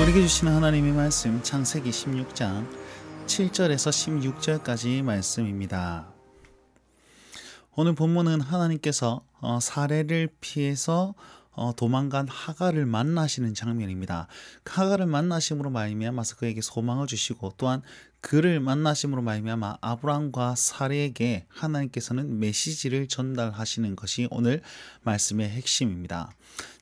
오늘 우리에게 주시는 하나님의 말씀 창세기 16장 7절에서 16절까지 말씀입니다. 오늘 본문은 하나님께서 사례를 피해서 도망간 하갈을 만나시는 장면입니다. 하갈을 만나심으로 말미암아서 그에게 소망을 주시고, 또한 그를 만나심으로 말미암아 아브람과 사례에게 하나님께서는 메시지를 전달하시는 것이 오늘 말씀의 핵심입니다.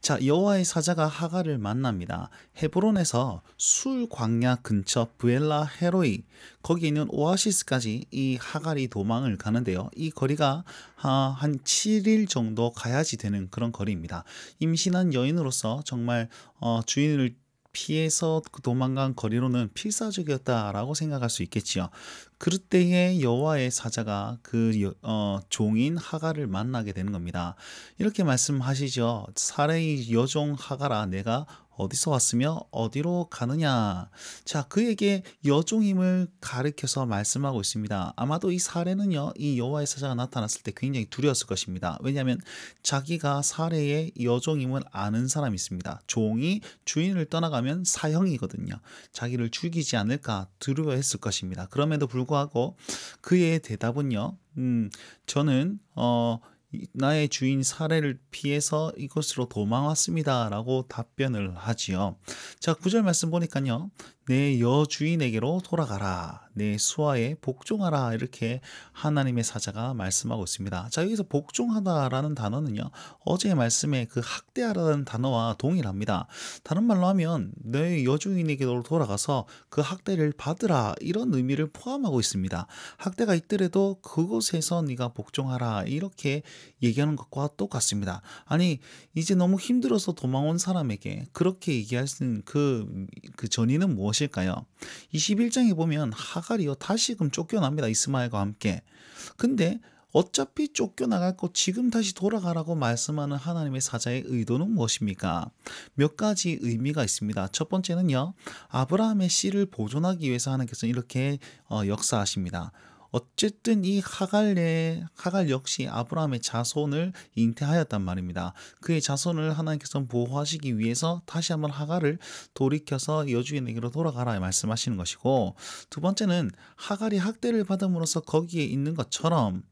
자, 여호와의 사자가 하갈을 만납니다. 헤브론에서 술 광야 근처 브엘라 헤로이, 거기에 있는 오아시스까지 이 하갈이 도망을 가는데요. 이 거리가 한 7일 정도 가야지 되는 그런 거리입니다. 임신한 여인으로서 정말 주인을 피해서 도망간 거리로는 필사적이었다라고 생각할 수 있겠지요. 그럴 때에 여호와의 사자가 그 종인 하갈을 만나게 되는 겁니다. 이렇게 말씀하시죠. 사레의 여종 하갈아, 내가 어디서 왔으며 어디로 가느냐. 자, 그에게 여종임을 가리켜서 말씀하고 있습니다. 아마도 이 사례는요, 이 여호와의 사자가 나타났을 때 굉장히 두려웠을 것입니다. 왜냐하면 자기가 사례의 여종임을 아는 사람이 있습니다. 종이 주인을 떠나가면 사형이거든요. 자기를 죽이지 않을까 두려워했을 것입니다. 그럼에도 불구하고 그의 대답은요, 저는 나의 주인 사례를 피해서 이곳으로 도망왔습니다 라고 답변을 하지요. 자, 9절 말씀 보니까요, 내 여주인에게로 돌아가라, 내 수하에 복종하라, 이렇게 하나님의 사자가 말씀하고 있습니다. 자, 여기서 복종하다라는 단어는요, 어제의 말씀에 그 학대하라는 단어와 동일합니다. 다른 말로 하면 내 여주인에게로 돌아가서 그 학대를 받으라, 이런 의미를 포함하고 있습니다. 학대가 있더라도 그곳에서 네가 복종하라, 이렇게 얘기하는 것과 똑같습니다. 아니, 이제 너무 힘들어서 도망온 사람에게 그렇게 얘기할 수 있는 그 전의는 무엇일까요? 21장에 보면 하갈이요, 다시금 쫓겨납니다. 이스마엘과 함께. 근데 어차피 쫓겨나갈 지금 다시 돌아가라고 말씀하는 하나님의 사자의 의도는 무엇입니까? 몇 가지 의미가 있습니다. 첫 번째는요, 아브라함의 씨를 보존하기 위해서 하나님께서는 이렇게 역사하십니다. 어쨌든 이 하갈 역시 아브라함의 자손을 잉태하였단 말입니다. 그의 자손을 하나님께서 보호하시기 위해서 다시 한번 하갈을 돌이켜서 여주인에게로 돌아가라 말씀하시는 것이고, 두 번째는 하갈이 학대를 받음으로써 거기에 있는 것처럼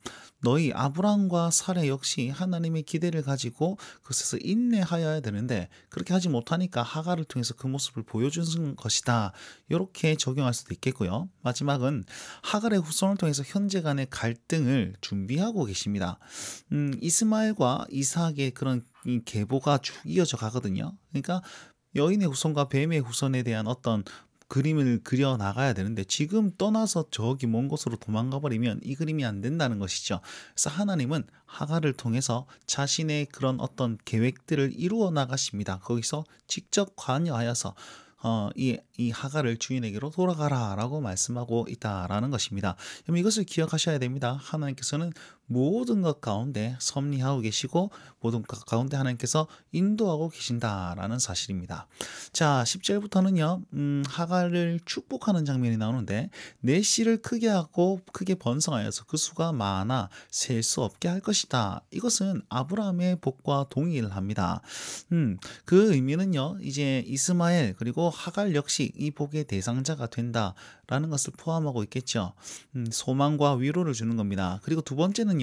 너희 아브라함과 사례 역시 하나님의 기대를 가지고 그것에서 인내하여야 되는데 그렇게 하지 못하니까 하갈을 통해서 그 모습을 보여주는 것이다, 이렇게 적용할 수도 있겠고요. 마지막은 하갈의 후손을 통해서 현재 간의 갈등을 준비하고 계십니다. 이스마엘과 이삭의 그런 계보가 쭉 이어져 가거든요. 그러니까 여인의 후손과 뱀의 후손에 대한 어떤 그림을 그려 나가야 되는데 지금 떠나서 저기 먼 곳으로 도망가 버리면 이 그림이 안 된다는 것이죠. 그래서 하나님은 하갈을 통해서 자신의 그런 어떤 계획들을 이루어 나가십니다. 거기서 직접 관여하여서 이 하갈을 주인에게로 돌아가라 라고 말씀하고 있다라는 것입니다. 그럼 이것을 기억하셔야 됩니다. 하나님께서는 모든 것 가운데 섭리하고 계시고 모든 것 가운데 하나님께서 인도하고 계신다라는 사실입니다. 자, 10절부터는요, 하갈을 축복하는 장면이 나오는데, 내 씨를 크게 하고 크게 번성하여서 그 수가 많아 셀 수 없게 할 것이다. 이것은 아브라함의 복과 동일합니다. 그 의미는요, 이제 이스마엘 그리고 하갈 역시 이 복의 대상자가 된다라는 것을 포함하고 있겠죠. 소망과 위로를 주는 겁니다. 그리고 두 번째는요,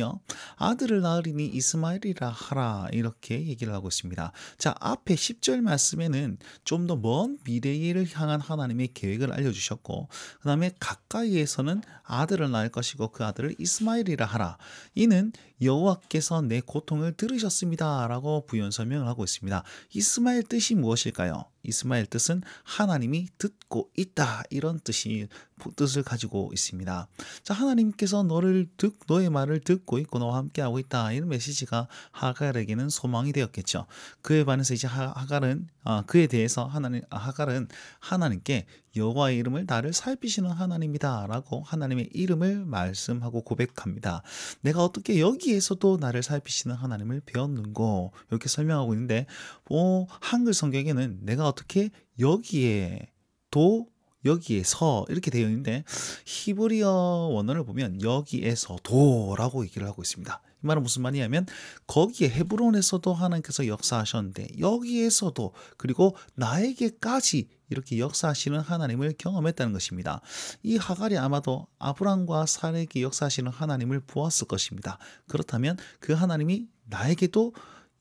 아들을 낳으리니 이스마엘이라 하라, 이렇게 얘기를 하고 있습니다. 자, 앞에 10절 말씀에는 좀 더 먼 미래를 향한 하나님의 계획을 알려주셨고, 그 다음에 가까이에서는 아들을 낳을 것이고 그 아들을 이스마엘이라 하라, 이는 여호와께서 내 고통을 들으셨습니다 라고 부연 설명을 하고 있습니다. 이스마엘 뜻이 무엇일까요? 이스마엘 뜻은 하나님이 듣고 있다, 이런 뜻을 가지고 있습니다. 자, 하나님께서 너의 말을 듣고 있고 너와 함께하고 있다, 이런 메시지가 하갈에게는 소망이 되었겠죠. 그에 반해서 이제 그에 대해서 하갈은 하나님께 여호와의 이름을 나를 살피시는 하나님이다 라고 하나님의 이름을 말씀하고 고백합니다. 내가 어떻게 여기에서도 나를 살피시는 하나님을 배웠는고, 이렇게 설명하고 있는데, 한글 성경에는 내가 어떻게 여기에서 이렇게 되어 있는데, 히브리어 원어를 보면 여기에서도라고 얘기를 하고 있습니다. 이 말은 무슨 말이냐면, 거기에 헤브론에서도 하나님께서 역사하셨는데 여기에서도, 그리고 나에게까지 이렇게 역사하시는 하나님을 경험했다는 것입니다. 이 하갈이 아마도 아브람과 사라에게 역사하시는 하나님을 보았을 것입니다. 그렇다면 그 하나님이 나에게도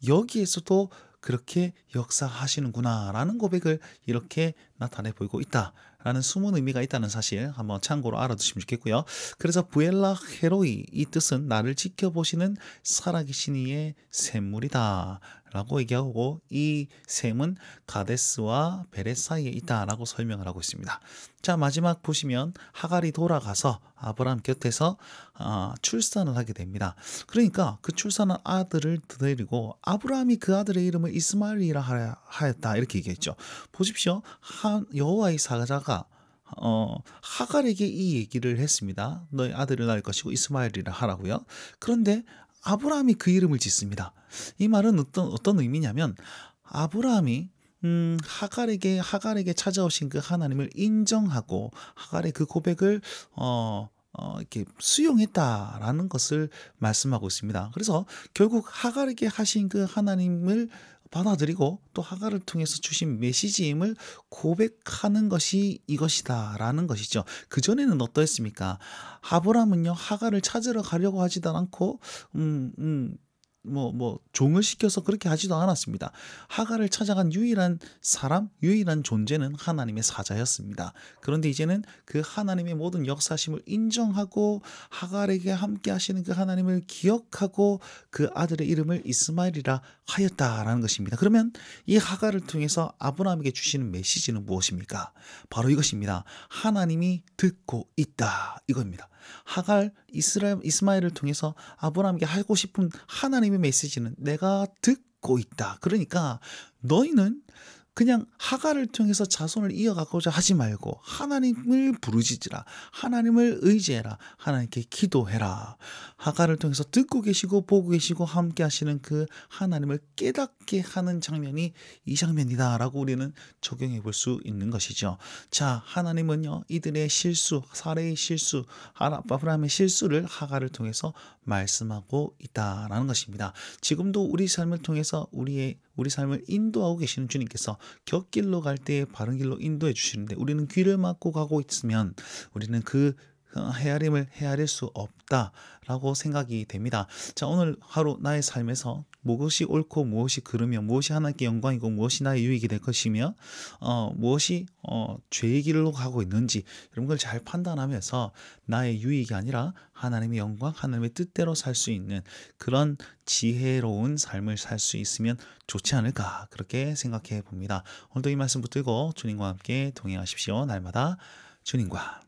여기에서도 그렇게 역사하시는구나 라는 고백을 이렇게 나타내 보이고 있다라는 숨은 의미가 있다는 사실 한번 참고로 알아두시면 좋겠고요. 그래서 부엘라 헤로이, 이 뜻은 나를 지켜보시는 살아계신 이의 샘물이다 라고 얘기하고, 이 샘은 가데스와 베렛 사이에 있다라고 설명을 하고 있습니다. 자, 마지막 보시면 하갈이 돌아가서 아브람 곁에서 출산을 하게 됩니다. 그러니까 그 출산한 아들을 데리고 아브람이 그 아들의 이름을 이스마엘이라 하였다 이렇게 얘기했죠. 보십시오. 여호와의 사자가 하갈에게 이 얘기를 했습니다. 너의 아들을 낳을 것이고 이스마엘이라 하라고요. 그런데 아브라함이 그 이름을 짓습니다. 이 말은 어떤 의미냐면, 아브라함이 하갈에게 찾아오신 그 하나님을 인정하고 하갈의 그 고백을 이렇게 수용했다라는 것을 말씀하고 있습니다. 그래서 결국 하갈에게 하신 그 하나님을 받아들이고 또 하갈을 통해서 주신 메시지임을 고백하는 것이 이것이다라는 것이죠. 그전에는 어떠했습니까? 아브라함은요, 하갈을 찾으러 가려고 하지도 않고 종을 시켜서 그렇게 하지도 않았습니다. 하갈을 찾아간 유일한 사람, 유일한 존재는 하나님의 사자였습니다. 그런데 이제는 그 하나님의 모든 역사심을 인정하고 하갈에게 함께 하시는 그 하나님을 기억하고 그 아들의 이름을 이스마엘이라 하였다라는 것입니다. 그러면 이 하갈을 통해서 아브라함에게 주시는 메시지는 무엇입니까? 바로 이것입니다. 하나님이 듣고 있다, 이겁니다. 하갈, 이스마엘을 통해서 아브라함에게 하고 싶은 하나님의 메시지는 내가 듣고 있다. 그러니까 너희는 그냥 하갈을 통해서 자손을 이어가고자 하지 말고 하나님을 부르짖으라, 하나님을 의지해라, 하나님께 기도해라. 하갈을 통해서 듣고 계시고 보고 계시고 함께 하시는 그 하나님을 깨닫게 하는 장면이 이 장면이다 라고 우리는 적용해 볼 수 있는 것이죠. 자, 하나님은요, 이들의 실수, 사레의 실수, 아브라함의 실수를 하갈을 통해서 말씀하고 있다라는 것입니다. 지금도 우리 삶을 통해서 우리 삶을 인도하고 계시는 주님께서 곁길로 갈 때 바른 길로 인도해 주시는데, 우리는 귀를 막고 가고 있으면 우리는 그 헤아림을 헤아릴 수 없다라고 생각이 됩니다. 자, 오늘 하루 나의 삶에서 무엇이 옳고 무엇이 그르며 무엇이 하나님께 영광이고 무엇이 나의 유익이 될 것이며 무엇이 죄의 길로 가고 있는지, 이런 걸 잘 판단하면서 나의 유익이 아니라 하나님의 영광, 하나님의 뜻대로 살 수 있는 그런 지혜로운 삶을 살 수 있으면 좋지 않을까, 그렇게 생각해 봅니다. 오늘도 이 말씀 붙들고 주님과 함께 동행하십시오. 날마다 주님과.